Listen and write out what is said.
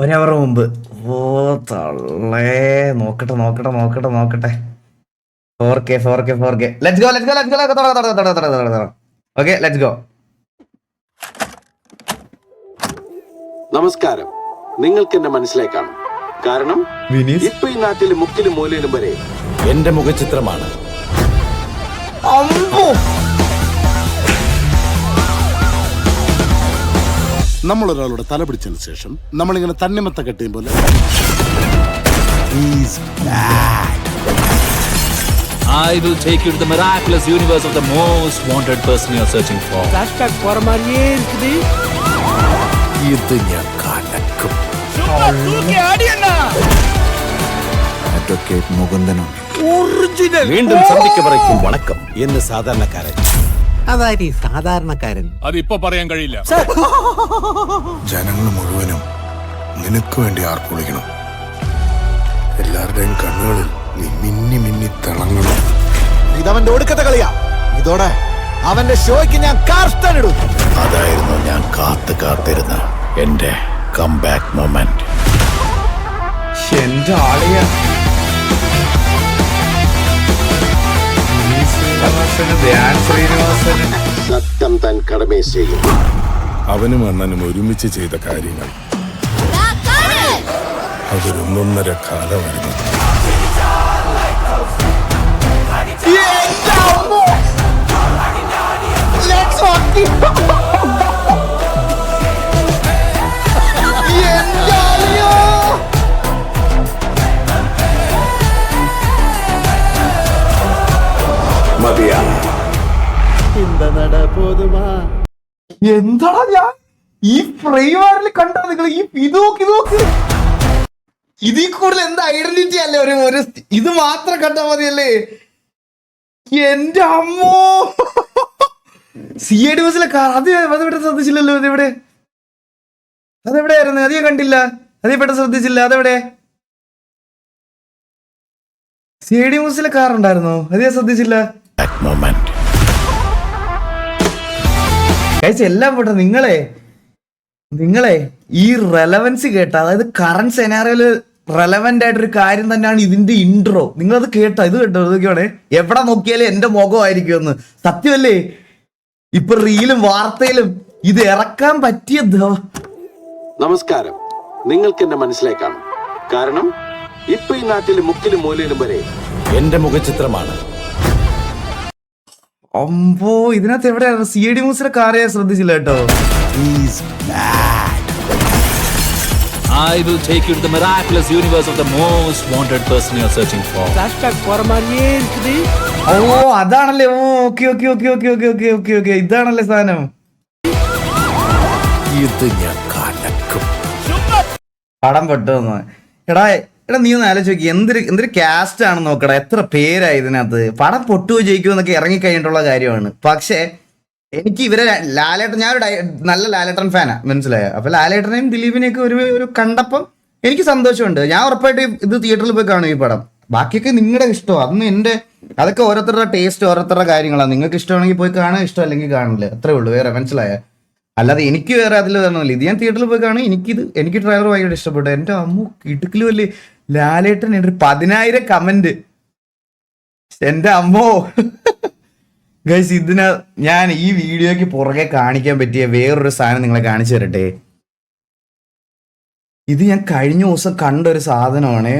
ഒരവർ മുമ്പ്. ഓ തള്ളേ, നോക്കട്ടെ നോക്കട്ടെ നോക്കട്ടെ നോക്കട്ടെ. 4K. Let's go. Okay, let's go. നമസ്കാരം. നിങ്ങൾക്ക് എന്നെ മനസ്സിലാക്കാം. കാരണം ഇപ്പൊ ഈ നാട്ടിലെ മുക്കിലും മൂലയിലും വരെ എന്റെ മുഖചിത്രമാണ്. നമ്മൾ ഒരാളുടെ തല പിടിച്ചതിന് ശേഷം നമ്മളിങ്ങനെ തണ്ണിമത്ത കെട്ടിയും പോലെ I will take you to the miraculous universe of the most wanted person you're searching for. ഇത് ഞാൻ കലക്കും. അഡ്വക്കേറ്റ് മുകുന്ദനുണ്ട്. വീണ്ടും സന്ധിക്കവരയ്ക്കും വണക്കം എന്ന് സാധാരണക്കാരൻ. അതായത് സാധാരണക്കാരൻ അതിപ്പോ പറയാൻ കഴിയില്ല. ജനങ്ങൾ മുഴുവനും നിനക്ക് വേണ്ടി ആർപ്പൊളിക്കണം. എല്ലാവരുടെയും കണ്ണുകളിൽ നീ മിന്നി മിന്നി തിളങ്ങണം. ഇതവന്റെ ഒടുക്കത്തെ കളിയാ. ഇതോടെ അവന്റെ ഷോയ്ക്ക് ഞാൻ കാർസ്റ്റൺ ഇടും. അതായിരുന്നു ഞാൻ കാത്തിരുന്ന എന്റെ കംബാക്ക് മൊമെന്റ്. എന്റെ ആളിയ സത്യം താൻ കടമയെ ചെയ്യും. അവനും അണ്ണനും ഒരുമിച്ച് ചെയ്ത കാര്യങ്ങൾ അതൊരൊന്നൊന്നര കാലമായിരുന്നു. എന്താ ഞാൻ ഈ ഫ്രെയിമാരിൽ കണ്ടാ നിങ്ങൾ ഇത് നോക്ക്. ഇതിൽ കൂടുതൽ എന്താ ഐഡന്റിറ്റി അല്ലേ? ഒരു ഇത് മാത്രം കണ്ടാ മതിയല്ലേ? എന്റെ അമ്മോ, CID ബസ്സിലെ കാർ അതെവിടെ ശ്രദ്ധിച്ചില്ലല്ലോ. അതെവിടെയായിരുന്നു? അത് ഞാൻ കണ്ടില്ല. അതേ പെട്ടെന്ന് ശ്രദ്ധിച്ചില്ല. അതെവിടെ? CID ബസ്സിലെ കാർ ഉണ്ടായിരുന്നോ? അത് ഞാൻ ശ്രദ്ധിച്ചില്ല. കഴിച്ച എല്ലാം പോട്ടെ. നിങ്ങളെ ഈ റെലവൻസി കേട്ട, അതായത് കറന്റ് സെനാറിയോയില് റെലവെന്റ് ആയിട്ടൊരു കാര്യം തന്നെയാണ് ഇതിന്റെ ഇൻട്രോ. നിങ്ങളത് കേട്ടോ? ഇത് കേട്ടോ? ഇതൊക്കെയാണ് എവിടെ നോക്കിയാലും എന്റെ മുഖമായിരിക്കും എന്ന്. സത്യമല്ലേ? ഇപ്പൊ റീലും വാർത്തയിലും ഇത് ഇറക്കാൻ പറ്റിയ. നമസ്കാരം. നിങ്ങൾക്ക് എന്നെ മനസ്സിലാക്കാം. കാരണം ഇപ്പൊ ഈ നാട്ടിലെ മുക്കിലും മൂലയിലും വരെ എന്റെ മുഖചിത്രമാണ്. അമ്പോ, ഇതിനകത്ത് എവിടെയാണ്? CID മൂസിലെ കാറ് ഞാൻ ശ്രദ്ധിച്ചില്ല കേട്ടോ. I will take you to the miraculous universe of the most wanted person you're searching for. ഓ അതാണല്ലേ. ഓക്കെ. ഇതാണല്ലേ സാധനം. ഇത് ഞാൻ കലക്കും. പടം പെട്ടെന്ന്. എടാ നീ ഒന്ന് ആലോചിച്ച് നോക്കി. എന്തൊരു കാസ്റ്റ് ആണെന്ന് നോക്കടാ. എത്ര പേരായി ഇതിനകത്ത്. പടം പൊട്ടുകയോ ജയിക്കുമോ എന്നൊക്കെ ഇറങ്ങിക്കഴിഞ്ഞിട്ടുള്ള കാര്യമാണ്. പക്ഷെ എനിക്ക് ഇവരെ ലാലേട്ടൻ, ഞാനൊരു നല്ല ലാലേട്ടൻ ഫാനാ, മനസ്സിലായോ? അപ്പൊ ലാലേട്ടനെയും ദിലീപിനെയൊക്കെ ഒരു കണ്ടപ്പം എനിക്ക് സന്തോഷമുണ്ട്. ഞാൻ ഉറപ്പായിട്ട് ഇത് തിയേറ്ററിൽ പോയി കാണും ഈ പടം. ബാക്കിയൊക്കെ നിങ്ങളുടെ ഇഷ്ടം. അതൊക്കെ ഓരോരുത്തരുടെ ടേസ്റ്റ്, ഓരോരുത്തരുടെ കാര്യങ്ങളാണ്. നിങ്ങൾക്ക് ഇഷ്ടമാണെങ്കിൽ പോയി കാണാൻ, ഇഷ്ടം അല്ലെങ്കിൽ കാണില്ല. അത്രേ ഉള്ളൂ. വേറെ മനസ്സിലായോ? അല്ലാതെ എനിക്ക് വേറെ അതിൽ തന്നില്ല. ഇത് ഞാൻ തിയേറ്ററിൽ പോയി കാണും. എനിക്ക് ട്രെയിലർ ഭയങ്കര ഇഷ്ടപ്പെട്ടു. എന്റെ അമ്മു ഇടുക്കിലും അല്ലേ ലാലേട്ടൻ. ഒരു 10,000 കമന്റ്. എന്റെ അമ്മോ ഗൈസ്, ഞാൻ ഈ വീഡിയോയ്ക്ക് പുറകെ കാണിക്കാൻ പറ്റിയ വേറൊരു സാധനം നിങ്ങളെ കാണിച്ചു തരട്ടെ. ഇത് ഞാൻ കഴിഞ്ഞ ദിവസം കണ്ട ഒരു സാധനമാണ്.